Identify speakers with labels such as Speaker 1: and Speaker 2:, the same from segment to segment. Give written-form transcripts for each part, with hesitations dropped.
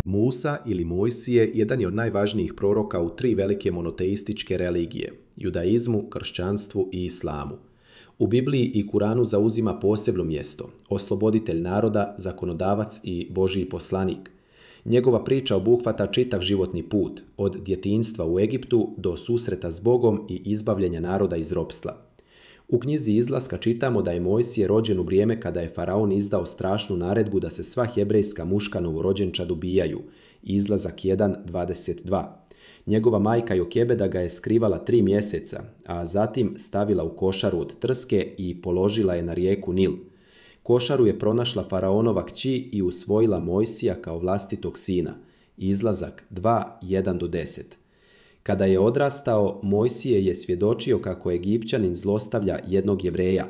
Speaker 1: Musa ili Mojsije jedan je od najvažnijih proroka u tri velike monoteističke religije, judaizmu, kršćanstvu i islamu. U Bibliji i Kuranu zauzima posebno mjesto, osloboditelj naroda, zakonodavac i Božji poslanik. Njegova priča obuhvata čitav životni put, od djetinjstva u Egiptu do susreta s Bogom i izbavljenja naroda iz ropstva. U knjizi Izlaska čitamo da je Mojsije rođen u vrijeme kada je faraon izdao strašnu naredbu da se sva hebrejska muška novorođenčad ubijaju. Izlazak 1.22. Njegova majka Jokebeda ga je skrivala 3 mjeseca, a zatim stavila u košaru od trske i položila je na rijeku Nil. Košaru je pronašla faraonova kći i usvojila Mojsija kao vlastitog sina. Izlazak 2.1-10. Kada je odrastao, Mojsije je svjedočio kako Egipćanin zlostavlja jednog Jevreja.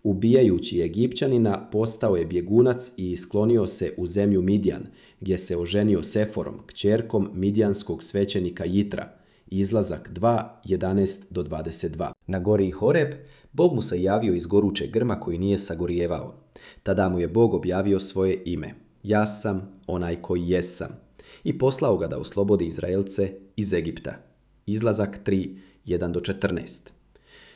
Speaker 1: Ubijajući Egipćanina, postao je bjegunac i sklonio se u zemlju Midjan, gdje se oženio Seforom, kćerkom midjanskog svećenika Jitra. Izlazak 2.11-22. Na gori Horeb, Bog mu se javio iz gorućeg grma koji nije sagorijevao. Tada mu je Bog objavio svoje ime. Ja sam onaj koji jesam. I poslao ga da oslobodi Izraelce iz Egipta. Izlazak 3.1-14.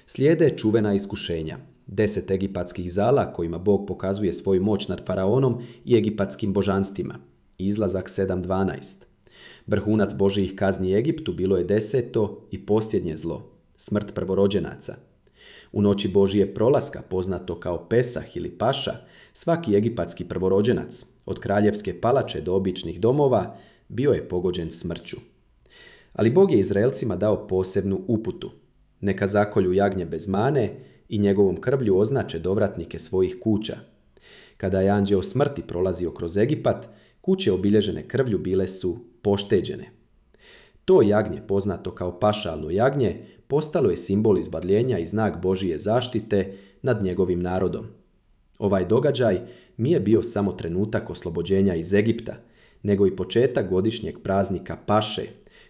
Speaker 1: Slijede čuvena iskušenja. 10 egipatskih zala kojima Bog pokazuje svoju moć nad faraonom i egipatskim božanstvima. Izlazak 7.12. Vrhunac Božjih kazni Egiptu bilo je 10. i posljednje zlo, smrt prvorođenaca. U noći Božije prolaska, poznato kao Pesah ili Paša, svaki egipatski prvorođenac, od kraljevske palače do običnih domova, bio je pogođen smrću. Ali Bog je Izraelcima dao posebnu uputu. Neka zakolju jagnje bez mane i njegovom krvlju označe dovratnike svojih kuća. Kada je anđeo smrti prolazio kroz Egipat, kuće obilježene krvlju bile su pošteđene. To jagnje, poznato kao pašalno jagnje, postalo je simbol izbavljenja i znak Božije zaštite nad njegovim narodom. Ovaj događaj nije bio samo trenutak oslobođenja iz Egipta, nego i početak godišnjeg praznika Paše,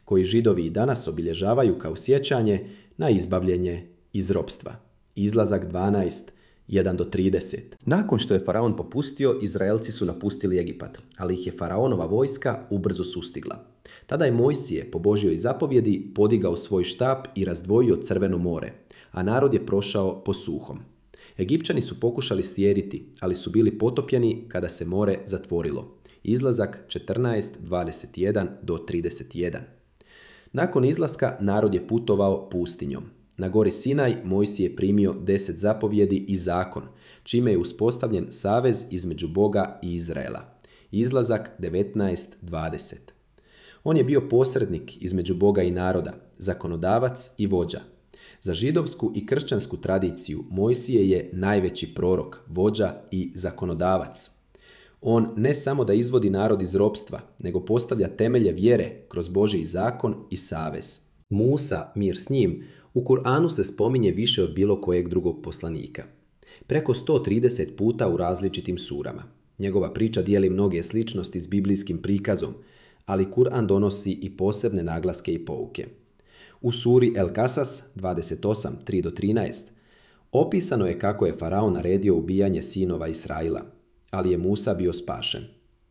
Speaker 1: koji Židovi i danas obilježavaju kao sjećanje na izbavljenje iz ropstva. Izlazak 12.1-30. Nakon što je faraon popustio, Izraelci su napustili Egipat, ali ih je faraonova vojska ubrzo sustigla. Tada je Mojsije, po Božjoj zapovjedi, podigao svoj štap i razdvojio Crveno more, a narod je prošao po suhom. Egipćani su pokušali slijediti, ali su bili potopljeni kada se more zatvorilo. Izlazak 14.21-31. Nakon izlaska narod je putovao pustinjom. Na gori Sinaj Mojsije je primio 10 zapovjedi i zakon, čime je uspostavljen savez između Boga i Izraela. Izlazak 19.20. On je bio posrednik između Boga i naroda, zakonodavac i vođa. Za židovsku i kršćansku tradiciju Mojsije je najveći prorok, vođa i zakonodavac. On ne samo da izvodi narod iz ropstva, nego postavlja temelje vjere kroz Božji zakon i savez. Musa, mir s njim, u Kur'anu se spominje više od bilo kojeg drugog poslanika. Preko 130 puta u različitim surama. Njegova priča dijeli mnoge sličnosti s biblijskim prikazom, ali Kur'an donosi i posebne naglaske i pouke. U suri El Kasas 28.3-13 opisano je kako je faraon naredio ubijanje sinova Israila, ali je Musa bio spašen.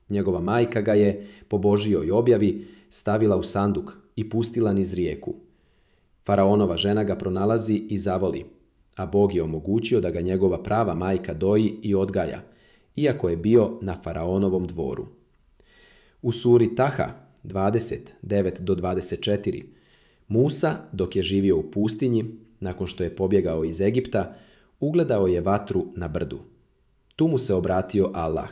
Speaker 1: Njegova majka ga je, po Božjoj objavi, stavila u sanduk i pustila niz rijeku. Faraonova žena ga pronalazi i zavoli, a Bog je omogućio da ga njegova prava majka doji i odgaja, iako je bio na faraonovom dvoru. U suri Taha 20.9-24 Musa, dok je živio u pustinji, nakon što je pobjegao iz Egipta, ugledao je vatru na brdu. Tu mu se obratio Allah.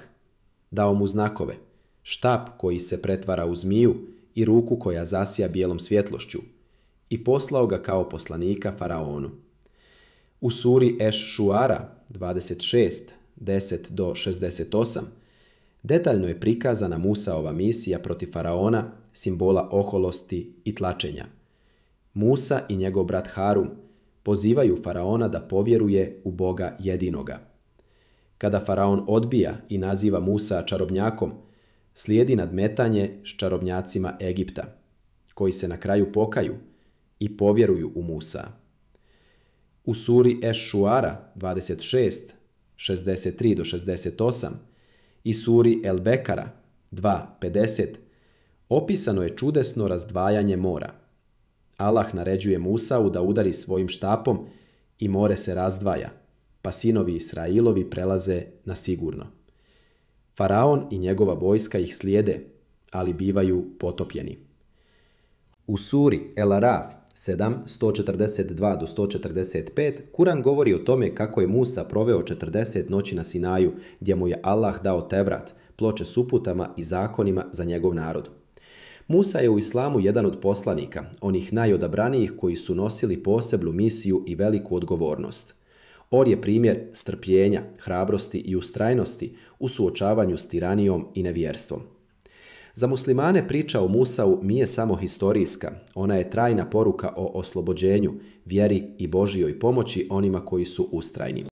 Speaker 1: Dao mu znakove, štap koji se pretvara u zmiju i ruku koja zasija bijelom svjetlošću, i poslao ga kao poslanika faraonu. U suri Eš-Šuara 26.10-68 detaljno je prikazana Musaova misija protiv faraona, simbola oholosti i tlačenja. Musa i njegov brat Harun pozivaju faraona da povjeruje u Boga jedinoga. Kada faraon odbija i naziva Musa čarobnjakom, slijedi nadmetanje s čarobnjacima Egipta, koji se na kraju pokaju i povjeruju u Musa. U suri Eš-Šuara 26.63-68 i suri El Bekara 2.50 Opisano je čudesno razdvajanje mora. Allah naređuje Musau da udari svojim štapom i more se razdvaja, pa sinovi Israilovi prelaze na sigurno. Faraon i njegova vojska ih slijede, ali bivaju potopljeni. U suri El-Araf 7, 142-145, Kuran govori o tome kako je Musa proveo 40 noći na Sinaju, gdje mu je Allah dao Tevrat, ploče s uputama i zakonima za njegov narod. Musa je u islamu jedan od poslanika, onih najodabranijih koji su nosili posebnu misiju i veliku odgovornost. On je primjer strpljenja, hrabrosti i ustrajnosti u suočavanju s tiranijom i nevjerstvom. Za muslimane priča o Musau nije samo historijska, ona je trajna poruka o oslobođenju, vjeri i Božjoj pomoći onima koji su ustrajni.